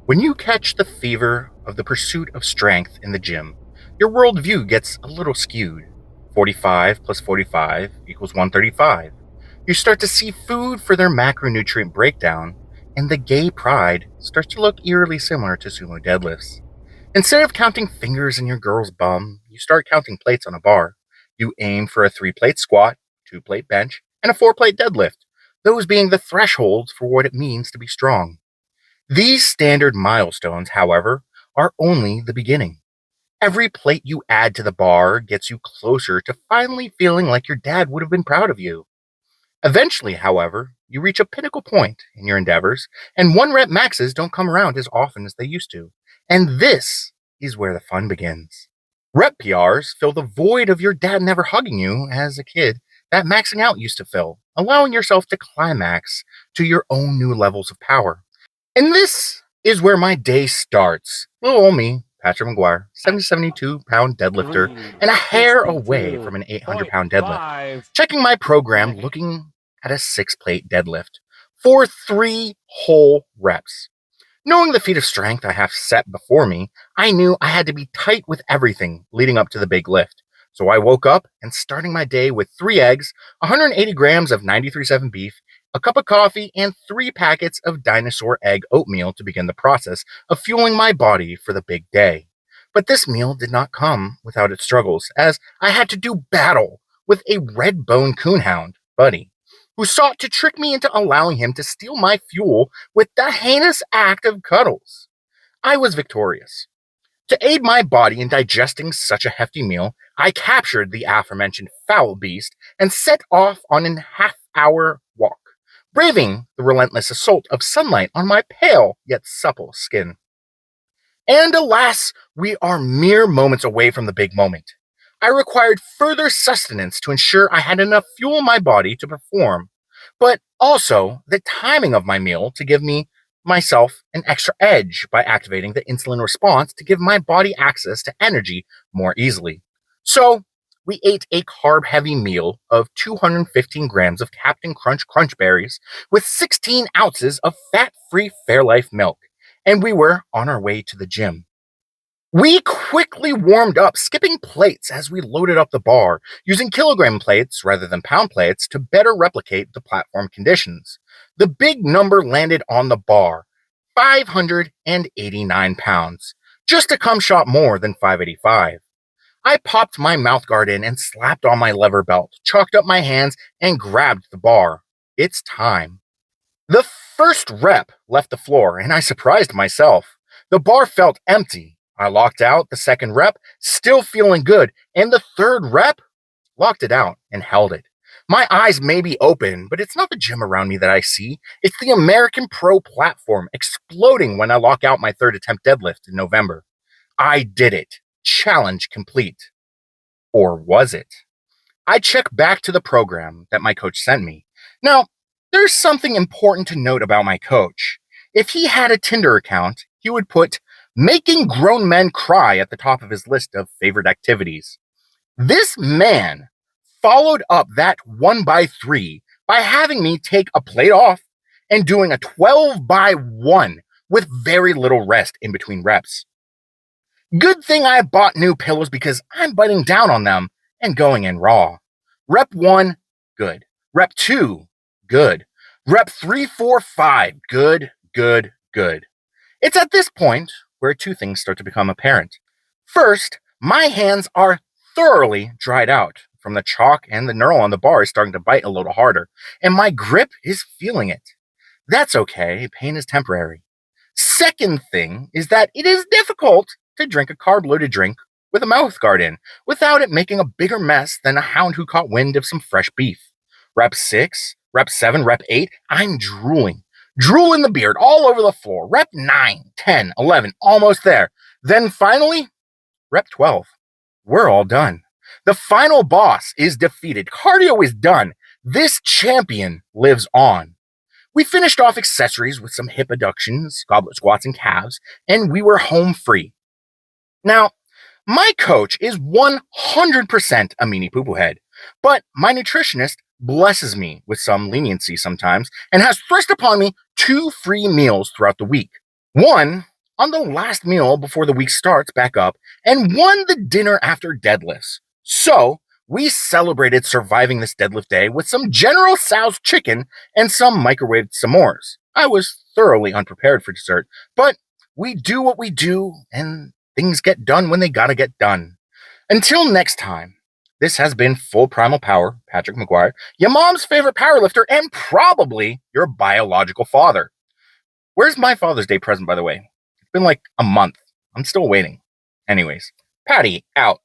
When you catch the fever of the pursuit of strength in the gym, your worldview gets a little skewed. 45 plus 45 equals 135. You start to see food for their macronutrient breakdown, and the gay pride starts to look eerily similar to sumo deadlifts. Instead of counting fingers in your girl's bum, you start counting plates on a bar. You aim for a 3-plate squat, 2-plate bench, and a 4-plate deadlift, those being the thresholds for what it means to be strong. These standard milestones, however, are only the beginning. Every plate you add to the bar gets you closer to finally feeling like your dad would have been proud of you. Eventually, however, you reach a pinnacle point in your endeavors, and 1-rep maxes don't come around as often as they used to. And this is where the fun begins. Rep PRs fill the void of your dad never hugging you as a kid that maxing out used to fill, allowing yourself to climax to your own new levels of power. And this is where my day starts. Little old me, Patrick McGuire, 72-pound deadlifter, and a hair away from an 800-pound deadlift. 362.5 Checking my program, looking at a 6-plate deadlift for 3 whole reps. Knowing the feat of strength I have set before me, I knew I had to be tight with everything leading up to the big lift. So I woke up and starting my day with 3 eggs, 180 grams of 93.7 beef, a cup of coffee, and 3 packets of dinosaur egg oatmeal to begin the process of fueling my body for the big day. But this meal did not come without its struggles, as I had to do battle with a red-bone coonhound, Buddy, who sought to trick me into allowing him to steal my fuel with the heinous act of cuddles. I was victorious. To aid my body in digesting such a hefty meal, I captured the aforementioned foul beast and set off on an half-hour walk, braving the relentless assault of sunlight on my pale yet supple skin. And alas, we are mere moments away from the big moment. I required further sustenance to ensure I had enough fuel in my body to perform, but also the timing of my meal to give myself an extra edge by activating the insulin response to give my body access to energy more easily. So, we ate a carb-heavy meal of 215 grams of Captain Crunch berries with 16 ounces of fat-free Fairlife milk, and we were on our way to the gym. We quickly warmed up, skipping plates as we loaded up the bar, using kilogram plates rather than pound plates to better replicate the platform conditions. The big number landed on the bar, 589 pounds, just a cum shot more than 585. I popped my mouthguard in and slapped on my lever belt, chalked up my hands, and grabbed the bar. It's time. The first rep left the floor, and I surprised myself. The bar felt empty. I locked out the second rep, still feeling good, and the third rep, locked it out and held it. My eyes may be open, but it's not the gym around me that I see. It's the American Pro platform exploding when I lock out my third attempt deadlift in November. I did it. Challenge complete. Or was it? I check back to the program that my coach sent me. Now, there's something important to note about my coach. If he had a Tinder account, he would put making grown men cry at the top of his list of favorite activities. This man followed up that 1x3 by having me take a plate off and doing a 12x1 with very little rest in between reps. Good thing I bought new pillows because I'm biting down on them and going in raw. Rep 1, good. Rep 2, good. Rep 3, 4, 5, good, good, good. It's at this point where 2 things start to become apparent. First, my hands are thoroughly dried out from the chalk, and the knurl on the bar is starting to bite a little harder, and my grip is feeling it. That's okay, pain is temporary. Second thing is that it is difficult to drink a carb-loaded drink with a mouthguard in without it making a bigger mess than a hound who caught wind of some fresh beef. Rep 6, rep 7, rep 8, I'm drooling. Drool in the beard all over the floor. Rep 9, 10, 11, almost there. Then finally, rep 12. We're all done. The final boss is defeated. Cardio is done. This champion lives on. We finished off accessories with some hip adductions, goblet squats, and calves, and we were home free. Now, my coach is 100% a meanie poo-poo head, but my nutritionist blesses me with some leniency sometimes and has thrust upon me 2 free meals throughout the week. One on the last meal before the week starts back up and won the dinner after deadlifts. So, we celebrated surviving this deadlift day with some General Tso's chicken and some microwaved s'mores. I was thoroughly unprepared for dessert, but we do what we do and things get done when they gotta get done. Until next time, this has been Full Primal Power, Patrick McGuire, your mom's favorite powerlifter and probably your biological father. Where's my Father's Day present, by the way? It's been like a month. I'm still waiting. Anyways, Patty out.